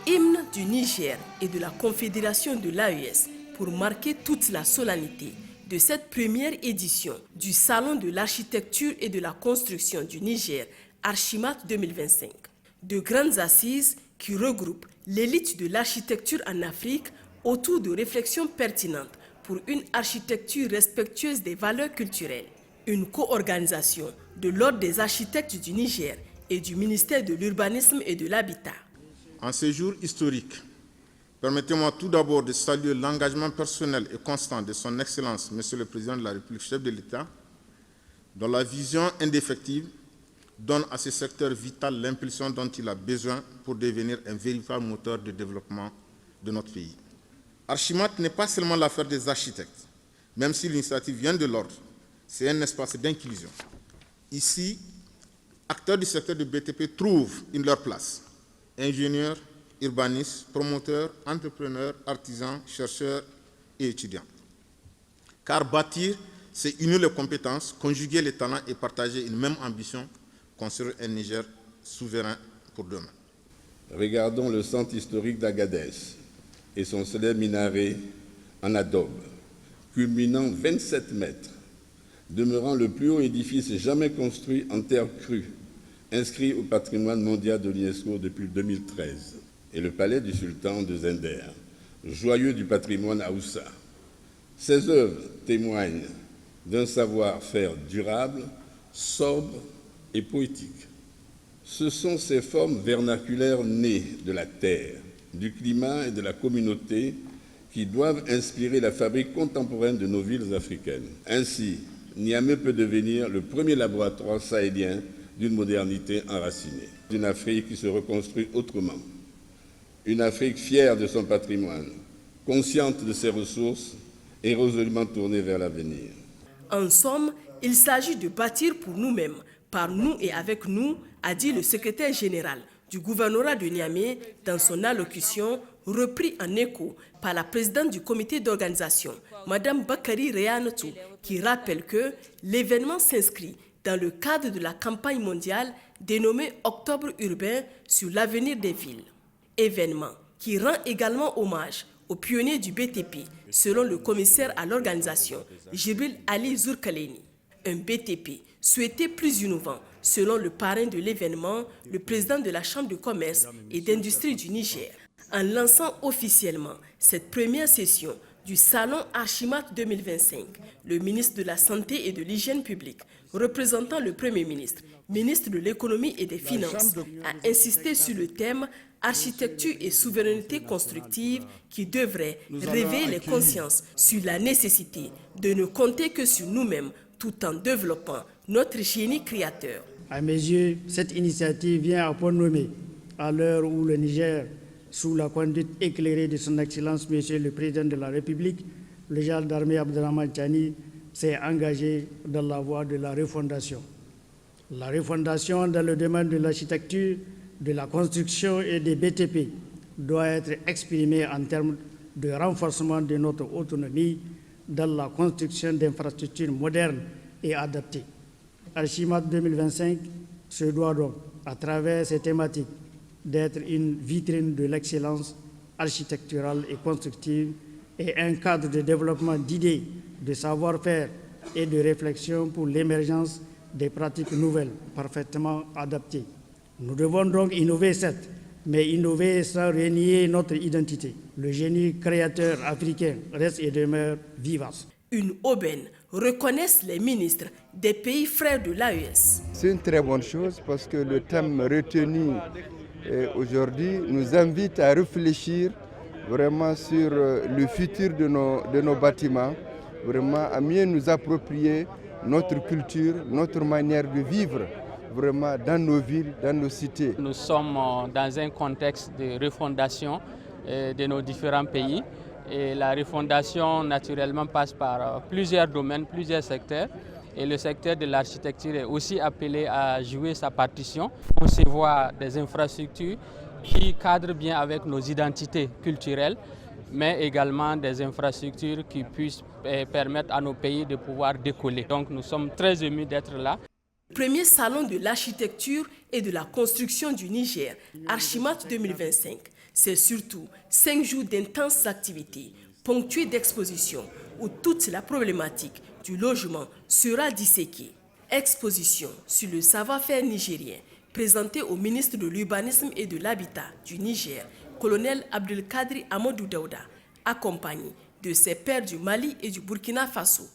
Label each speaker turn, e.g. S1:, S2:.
S1: hymne du Niger et de la Confédération de l'AES pour marquer toute la solennité de cette première édition du Salon de l'architecture et de la construction du Niger, Archimat 2025. De grandes assises qui regroupent l'élite de l'architecture en Afrique autour de réflexions pertinentes pour une architecture respectueuse des valeurs culturelles. Une co-organisation de l'Ordre des architectes du Niger et du ministère de l'Urbanisme et de l'Habitat.
S2: En ce jour historique, permettez-moi tout d'abord de saluer l'engagement personnel et constant de son Excellence, Monsieur le Président de la République, chef de l'État, dont la vision indéfectible donne à ce secteur vital l'impulsion dont il a besoin pour devenir un véritable moteur de développement de notre pays. Archimat n'est pas seulement l'affaire des architectes, même si l'initiative vient de l'ordre, c'est un espace d'inclusion. Ici, acteurs du secteur du BTP trouvent leur place. Ingénieurs, urbanistes, promoteurs, entrepreneurs, artisans, chercheurs et étudiants. Car bâtir, c'est unir les compétences, conjuguer les talents et partager une même ambition, construire un Niger souverain pour demain.
S3: Regardons le centre historique d'Agadez et son célèbre minaret en adobe, culminant 27 mètres, demeurant le plus haut édifice jamais construit en terre crue, inscrit au patrimoine mondial de l'UNESCO depuis 2013, et le palais du sultan de Zender, joyeux du patrimoine Haoussa. Ces œuvres témoignent d'un savoir-faire durable, sobre et poétique. Ce sont ces formes vernaculaires nées de la terre, du climat et de la communauté qui doivent inspirer la fabrique contemporaine de nos villes africaines. Ainsi, Niamey peut devenir le premier laboratoire sahélien d'une modernité enracinée, d'une Afrique qui se reconstruit autrement, une Afrique fière de son patrimoine, consciente de ses ressources et résolument tournée vers l'avenir.
S1: En somme, il s'agit de bâtir pour nous-mêmes, par nous et avec nous, a dit le secrétaire général du gouvernorat de Niamey dans son allocution, repris en écho par la présidente du comité d'organisation, Mme Bakari Reyanatou, qui rappelle que l'événement s'inscrit dans le cadre de la campagne mondiale dénommée Octobre urbain sur l'avenir des villes. Événement qui rend également hommage aux pionniers du BTP, selon le commissaire à l'organisation, Jibril Ali Zourkaleni. Un BTP souhaité plus innovant, selon le parrain de l'événement, le président de la Chambre de commerce et d'industrie du Niger. En lançant officiellement cette première session du Salon Archimat 2025, le ministre de la Santé et de l'Hygiène publique, représentant le Premier ministre, ministre de l'Économie et des Finances, a insisté sur le thème architecture et souveraineté constructive qui devrait réveiller les consciences sur la nécessité de ne compter que sur nous-mêmes tout en développant notre génie créateur.
S4: À mes yeux, cette initiative vient à point nommé à l'heure où le Niger, sous la conduite éclairée de son Excellence, Monsieur le Président de la République, le général d'armée Abdrahmane Tchani, s'est engagé dans la voie de la refondation. La refondation dans le domaine de l'architecture, de la construction et des BTP doit être exprimée en termes de renforcement de notre autonomie dans la construction d'infrastructures modernes et adaptées. Archimat 2025 se doit donc, à travers ces thématiques, d'être une vitrine de l'excellence architecturale et constructive et un cadre de développement d'idées, de savoir-faire et de réflexion pour l'émergence des pratiques nouvelles parfaitement adaptées. Nous devons donc innover, certes, mais innover sans renier notre identité. Le génie créateur africain reste et demeure vivace.
S1: Une aubaine, reconnaissent les ministres des pays frères de l'AES.
S5: C'est une très bonne chose parce que le thème retenu aujourd'hui nous invite à réfléchir vraiment sur le futur de nos bâtiments, vraiment à mieux nous approprier notre culture, notre manière de vivre vraiment dans nos villes, dans nos cités.
S6: Nous sommes dans un contexte de refondation de nos différents pays et la refondation naturellement passe par plusieurs domaines, plusieurs secteurs et le secteur de l'architecture est aussi appelé à jouer sa partition, concevoir des infrastructures qui cadrent bien avec nos identités culturelles mais également des infrastructures qui puissent permettre à nos pays de pouvoir décoller. Donc nous sommes très émus d'être là.
S1: Le premier salon de l'architecture et de la construction du Niger, Archimat 2025. C'est surtout 5 jours d'intenses activités, ponctuées d'expositions, où toute la problématique du logement sera disséquée. Exposition sur le savoir-faire nigérien, présentée au ministre de l'Urbanisme et de l'Habitat du Niger, colonel Abdelkadri Amadou Daouda, accompagné de ses pairs du Mali et du Burkina Faso.